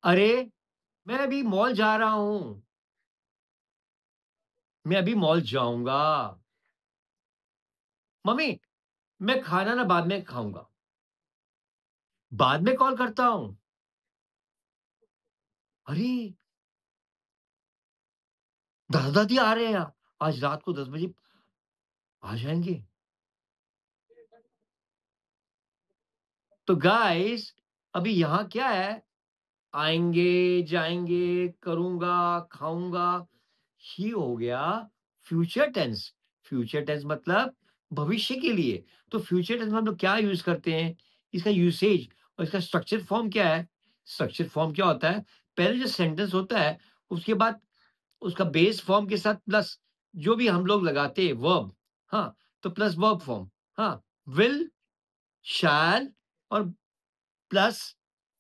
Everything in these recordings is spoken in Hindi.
अरे मैं अभी मॉल जा रहा हूँ, मैं अभी मॉल जाऊंगा। मम्मी, मैं खाना ना बाद में खाऊंगा, बाद में कॉल करता हूँ। अरे दादा दादी आ रहे हैं, आज रात को 10 बजे आ जाएंगे। तो गाइस, अभी यहाँ क्या है, आएँगे, जाएँगे, करूँगा, खाऊँगा, ये हो गया फ्यूचर टेंस। फ्यूचर टेंस मतलब भविष्य के लिए। तो फ्यूचर टेंस में हम लोग क्या यूज़ करते हैं? इसका यूसेज और इसका स्ट्रक्चर फॉर्म क्या है? स्ट्रक्चर फॉर्म क्या होता है? पहले जो सेंटेंस होता है, उसके बाद उसका बेस फॉर्म के साथ प्लस जो भी हम लोग लगाते हैं वर्ब, हाँ, तो प्लस वर्ब फॉर्म, हाँ, विल, शैल और प्लस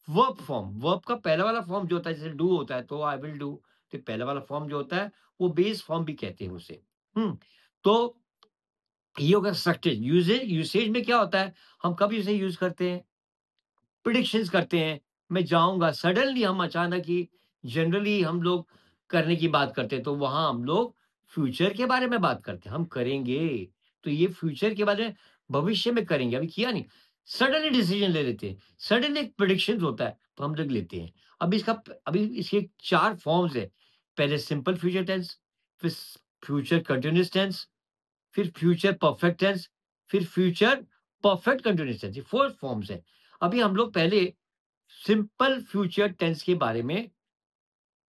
वर्ब फॉर्म। वर्ब का पहला वाला फॉर्म जो होता है, जैसे डू होता है तो आई विल डू, तो पहला वाला फॉर्म जो होता है वो बेस फॉर्म भी कहते हैं उसे। तो ये होगा स्ट्रक्चर। यूसेज में क्या होता है, हम कब इसे यूज करते हैं, प्रिडिक्शंस करते हैं, मैं जाऊंगा, सडनली हम अचानक ही, जनरली हम लोग करने की बात करते हैं, तो वहां हम लोग फ्यूचर के बारे में बात करते हैं, हम करेंगे। तो ये फ्यूचर के बारे में, भविष्य में करेंगे, अभी किया नहीं, सडनली डिसीजन ले लेते हैं, सडनली एक प्रिडिक्शन होता है तो हम लोग लेते हैं। अभी इसके चार फॉर्म्स है। पहले सिंपल फ्यूचर टेंस, फिर फ्यूचर कंटिन्यूस टेंस, फिर फ्यूचर परफेक्ट टेंस, फिर फ्यूचर परफेक्ट कंटिन्यूअस टेंस, ये 4 फॉर्म्स हैं। अभी हम लोग पहले सिंपल फ्यूचर टेंस के बारे में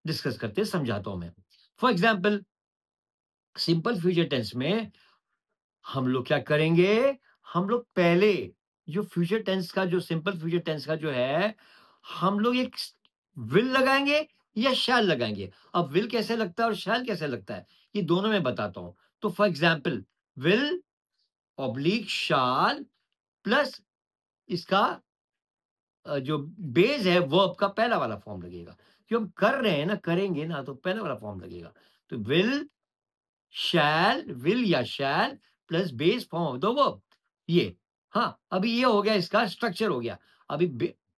डिस्कस करते हैं, समझाता हूँ मैं। For example simple future tense में हम लोग क्या करेंगे, हम लोग पहले जो फ्यूचर टेंस का, जो सिंपल फ्यूचर टेंस का जो है, हम लोग एक विल लगाएँगे या शैल लगाएँगे। अब विल कैसे लगता है और शैल कैसे लगता है, ये दोनों मैं बताता हूँ। तो for example will oblique shall plus इसका जो बेस है वर्ब का पहला वाला फॉर्म लगेगा। जो हम कर रहे हैं ना, करेंगे ना, तो पहला वाला फॉर्म लगेगा। तो विल या शैल plus base form of the verb, ये। हाँ, अभी ये हो गया, इसका स्ट्रक्चर हो गया।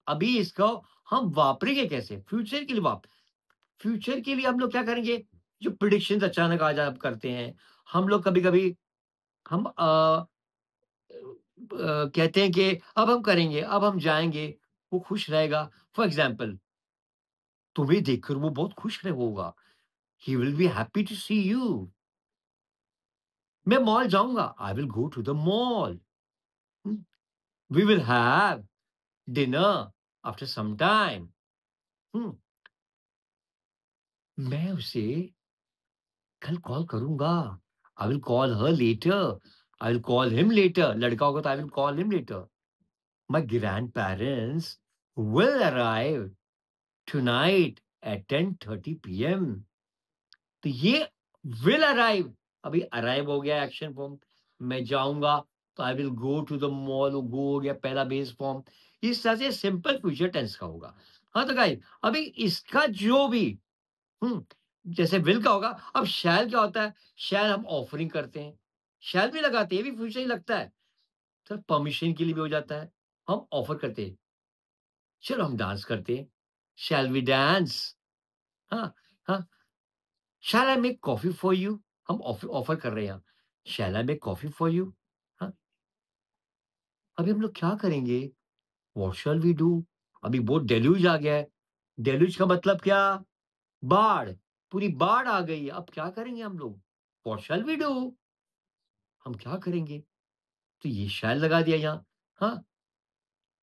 अभी इसको हम वापरेंगे कैसे? फ्यूचर के लिए हम लोग क्या करेंगे? जो प्रेडिक्शंस अचानक आ जा करते हैं, हम लोग कभी-कभी हम कहते हैं कि अब हम करेंगे, अब हम जाएँगे, वो खुश रहेगा। फॉर एग्ज़ाम्पल तुम्हें देखकर वो बहुत खुश रहे होगा। He will be happy to see you. मैं मॉल जाऊँगा, I will go to the mall. हुँ, we will have dinner after some time. हुँ, मैं उसे कल कॉल करूँगा। I will call her later. I will call him later. लड़का होगा तो I will call him later. My grandparents will arrive tonight at 10:30 PM. तो ये विल अराइव, अभी अराइव हो गया एक्शन फॉर्म। मैं जाऊँगा तो I will go to the mall, वो गो हो गया पहला बेस फॉर्म। इस तरह से सिंपल फ्यूचर टेंस का होगा। हाँ, तो गाइस अभी इसका जो भी हुँ, जैसे विल का होगा, अब शैल क्या होता है? शैल हम ऑफरिंग करते हैं, शैल भी लगाते हैं, ये भी फ्यूचर ही लगता है। तो परमिशन के लिए भी हो जाता है, हम ऑफर करते हैं, चलो हम डांस करते हैं, शैल वी डांस? हाँ, हाँ। Shall I make coffee for you? हम ऑफर कर रहे हैं यहाँ। Shall I make coffee for you? हाँ, अभी हम लोग क्या करेंगे? What shall we do? अभी बहुत डेल्यूज आ गया है। डेल्यूज का मतलब क्या? बाढ़, पूरी बाढ़ आ गई है। अब क्या करेंगे हम लोग? What shall we do? हम क्या करेंगे? तो ये शैल लगा दिया यहाँ। हाँ,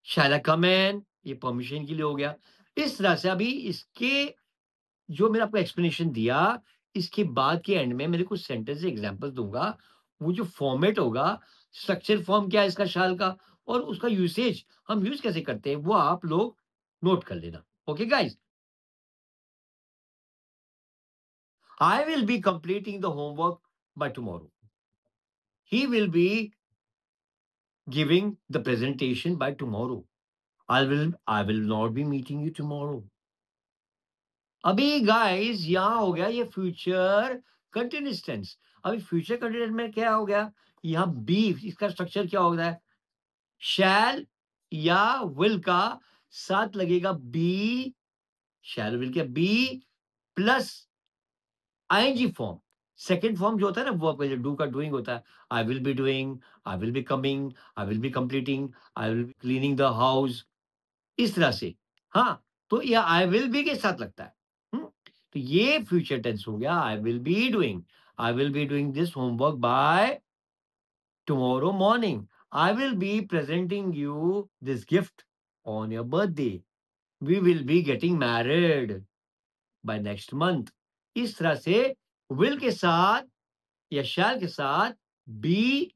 शैल आई कम इन? ये परमिशन के लिए हो गया। इस तरह से अभी इसके जो मैंने आपको एक्सप्लेनेशन दिया, इसके बाद के एंड में मैंने कुछ सेंटेंस एग्जांपल्स दूँगा। वो जो फॉर्मेट होगा, स्ट्रक्चर फॉर्म क्या है इसका शाल का और उसका यूसेज हम यूज़ कैसे करते हैं, वो आप लोग नोट कर लेना। Okay guys? I will be completing the homework by tomorrow. He will be giving the presentation by tomorrow. I will not be meeting you tomorrow. अभी गाइस यहाँ हो गया ये फ्यूचर कंटिन्यूअस टेंस। अभी फ्यूचर कंटिन्यूअस में क्या हो गया, यहाँ बी, इसका स्ट्रक्चर क्या होता है, शैल या विल का साथ लगेगा बी शैल विल क्या, be plus ING form. Second form जो होता है ना वर्ब का, जो डू का डूइंग होता है, आई will be doing, I will be coming, I will be completing, I will be cleaning the house, इस तरह से। हाँ, तो यह आई विल बी के साथ लगता है। तो ये फ्यूचर टेंस हो गया, I will be doing, I will be doing this homework by tomorrow morning. I will be presenting you this gift on your birthday. We will be getting married by next month. इस तरह से will के साथ या shall के साथ be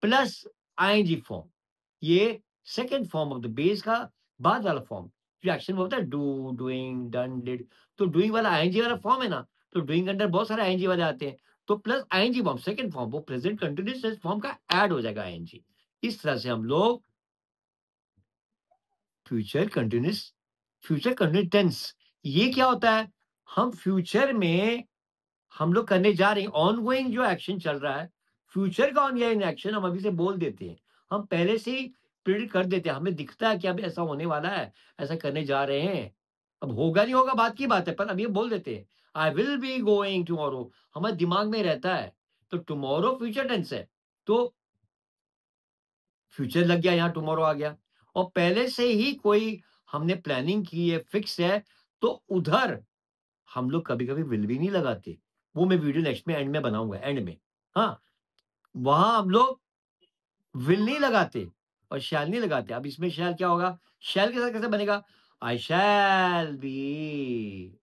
प्लस आईएनजी फॉर्म, ये second form of the base का बाद वाला फॉर्म। जो एक्शन में होता है डू, डूइंग, डन, डिड, तो डूइंग वाला आईएनजी वाला फॉर्म है ना, तो डूइंग के अंदर बहुत सारे आईएनजी वाले आते हैं, तो plus ING form second form, वो प्रेजेंट कंटीन्यूअस फॉर्म का ऐड हो जाएगा आईएनजी। इस तरह से हम लोग future continuous, future continuous tense, ये क्या होता है, हम फ्यूचर में हम लोग करने जा रहे हैं, ऑनगोइंग जो एक्शन चल रहा है, फ्यूचर का ऑनगोइंग एक्शन हम अभी से बोल देते हैं। हम पहले से ही प्रिडिक्ट कर देते हैं, हमें दिखता है कि अब ऐसा होने वाला है, ऐसा करने जा रहे हैं। अब होगा नहीं होगा बात की बात है, पर अब ये बोल देते हैं, आई विल बी गोइंग टुमारो, हमारे दिमाग में रहता है। तो टुमारो फ्यूचर टेंस है, तो फ्यूचर लग गया, यहाँ टुमारो आ गया। और पहले से ही कोई हमने प्लानिंग की है, फिक्स है, तो उधर हम लोग कभी-कभी विल भी नहीं लगाते। वो मैं वीडियो नेक्स्ट में एंड में बनाऊँगा, एंड में। हाँ, वहाँ हम लोग विल नहीं लगाते और शैल नहीं लगाते। अब इसमें शैल क्या होगा? शैल के साथ कैसे बनेगा? I shall be,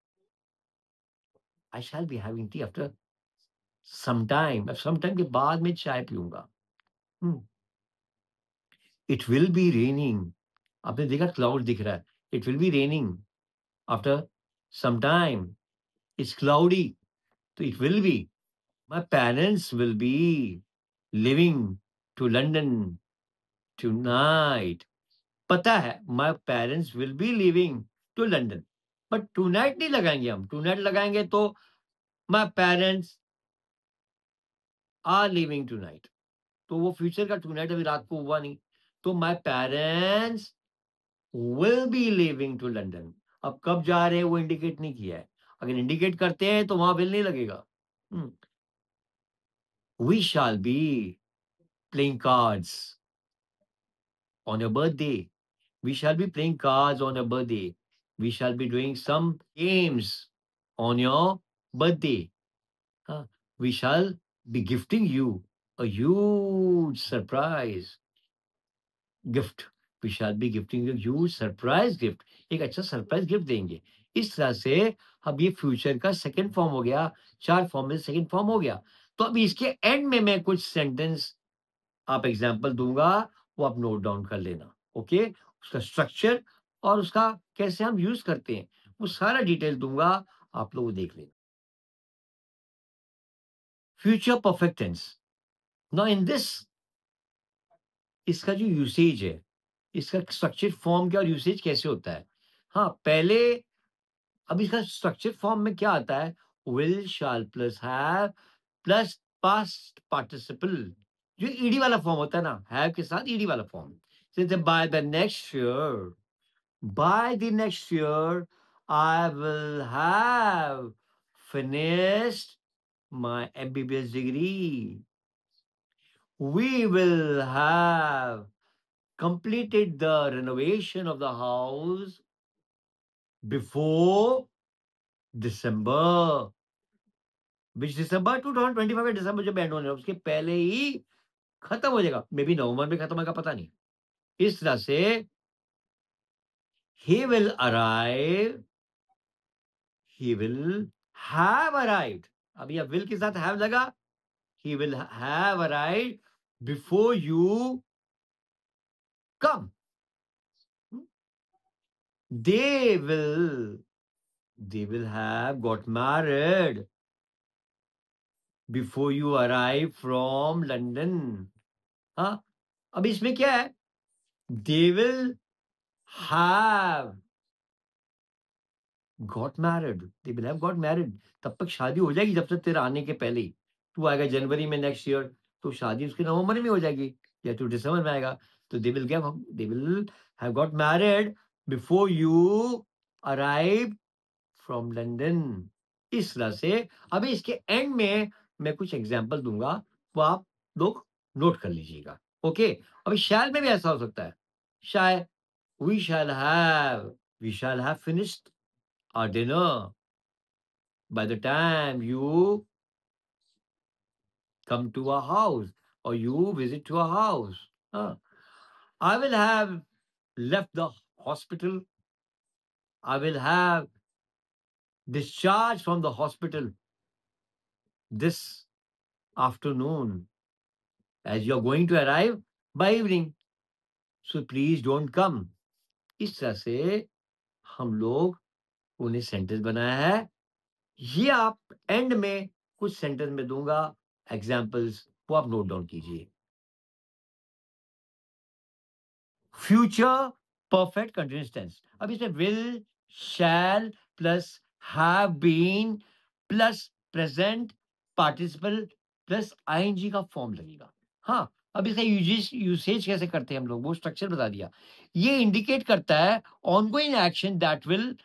I shall be having tea after some time. अब सम टाइम के बाद मैं चाय पीऊँगा। हुँ, इट विल बी रेनिंग। आपने देखा क्लाउड दिख रहा है। It will be raining after some time. It's cloudy, तो it will be. My parents will be living to London tonight. पता है my parents will be living to London, but tonight नहीं लगाएंगे हम। टुनाइट लगाएंगे तो my parents are living tonight, तो वो फ्यूचर का टुनाइट अभी रात को हुआ नहीं, तो my parents will be living to London. अब कब जा रहे हैं वो इंडिकेट नहीं किया है। अगर इंडिकेट करते हैं तो वहां विल नहीं लगेगा। We shall be playing cards on your birthday. We shall be playing cards on your birthday. We shall be doing some games on your birthday. Huh? We shall be gifting you a huge surprise gift. We shall be gifting you a huge surprise gift. एक अच्छा सरप्राइज गिफ्ट देंगे। इस तरह से अब ये फ्यूचर का सेकंड फॉर्म हो गया, 4 फॉर्म में सेकंड फॉर्म हो गया। तो अब इसके एंड में मैं कुछ सेंटेंस आप एग्जाम्पल दूंगा, वो आप नोट डाउन कर लेना। ओके, उसका स्ट्रक्चर और उसका कैसे हम यूज करते हैं, वो सारा डिटेल दूंगा, आप लोग देख लेना। Future perfect tense, now in this, इसका जो यूसेज है, इसका स्ट्रक्चर फॉर्म क्या और यूसेज कैसे होता है। हाँ, पहले अब इसका स्ट्रक्चर फॉर्म में क्या आता है, will shall plus have plus past participle, जो ईडी वाला फॉर्म होता है ना, हैव के साथ ईडी वाला फॉर्म। जैसे by the next year, by the next year I will have finished my MBBS degree. We will have completed the renovation of the house before December. Which December 2025 दिसंबर जब एंड होने उसके पहले ही खत्म हो जाएगा। मे बी नवंबर में खत्म होगा, पता नहीं। इस तरह से he will arrive, he will have arrived। अब यह will के साथ have लगा, he will have arrived before you come। they will they will have got married before you arrive from London। हाँ, अब इसमें क्या है, they will have got married, they will have got married। तब तक शादी हो जाएगी, जब तक तेरा आने के पहले ही। तू आएगा जनवरी में नेक्स्ट ईयर, तो शादी उसकी नवंबर में हो जाएगी, या तू दिसंबर में आएगा, तो they will have got married before you arrive from London. इस तरह से अभी इसके एंड में मैं कुछ एग्जांपल दूंगा, वो आप लोग नोट कर लीजिएगा। ओके, अभी शैल में भी ऐसा हो सकता है। शायद we shall have finished our dinner by the time you come to our house or you visit to our house. I will have left the hospital. I will have discharged from the hospital this afternoon as you are going to arrive by evening. So please don't come. इस तरह से हम लोग उन्हें सेंटेंस बनाया है। ये आप एंड में कुछ सेंटेंस में दूंगा एग्जाम्पल्स, वो आप नोट डाउन कीजिए। Future perfect continuous tense. अब इसमें will, shall plus have been plus present participle plus ING का फॉर्म लगेगा। हाँ, अब इसका यूसेज कैसे करते हैं हम लोग, वो स्ट्रक्चर बता दिया। ये इंडिकेट करता है ongoing action that will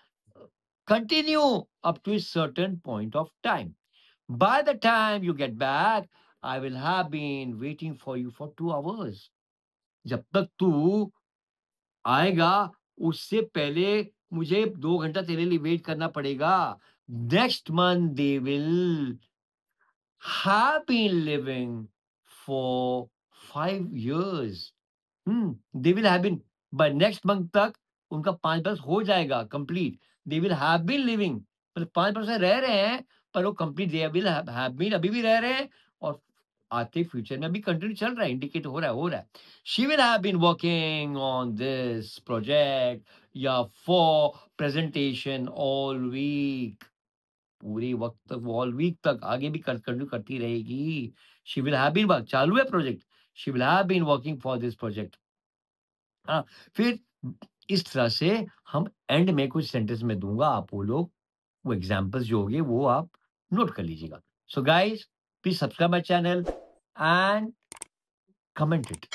continue up to a certain point of time. By the time you get back, I will have been waiting for you for 2 hours. जब तक तू आएगा उससे पहले मुझे 2 घंटा तेरे लिए वेट करना पड़ेगा। Next month they will have been living for 5 years। They will have been by next month तक उनका 5 वर्ष हो जाएगा complete. They will have been living मतलब 5 वर्ष रह रहे हैं, पर वो complete they will have been अभी भी रह रहे हैं और आते फ्यूचर में अभी कंटिन्यू चल रहा है, इंडिकेट हो रहा है। She will have been working on this project या फॉर प्रेजेंटेशन ऑल वीक। पूरे वक्त तक, वो ऑल वीक तक आगे भी कंटिन्यू करती रहेगी। She will have been work, चालू है project. She will have been working for this project. हाँ, फिर इस तरह से हम एंड में कुछ सेंटेंस में दूँगा, आप वो लोग वो एग्ज़ाम्पल्स जो होंगे वो आप नोट कर लीजिएगा। So guys, please subscribe my channel and comment it.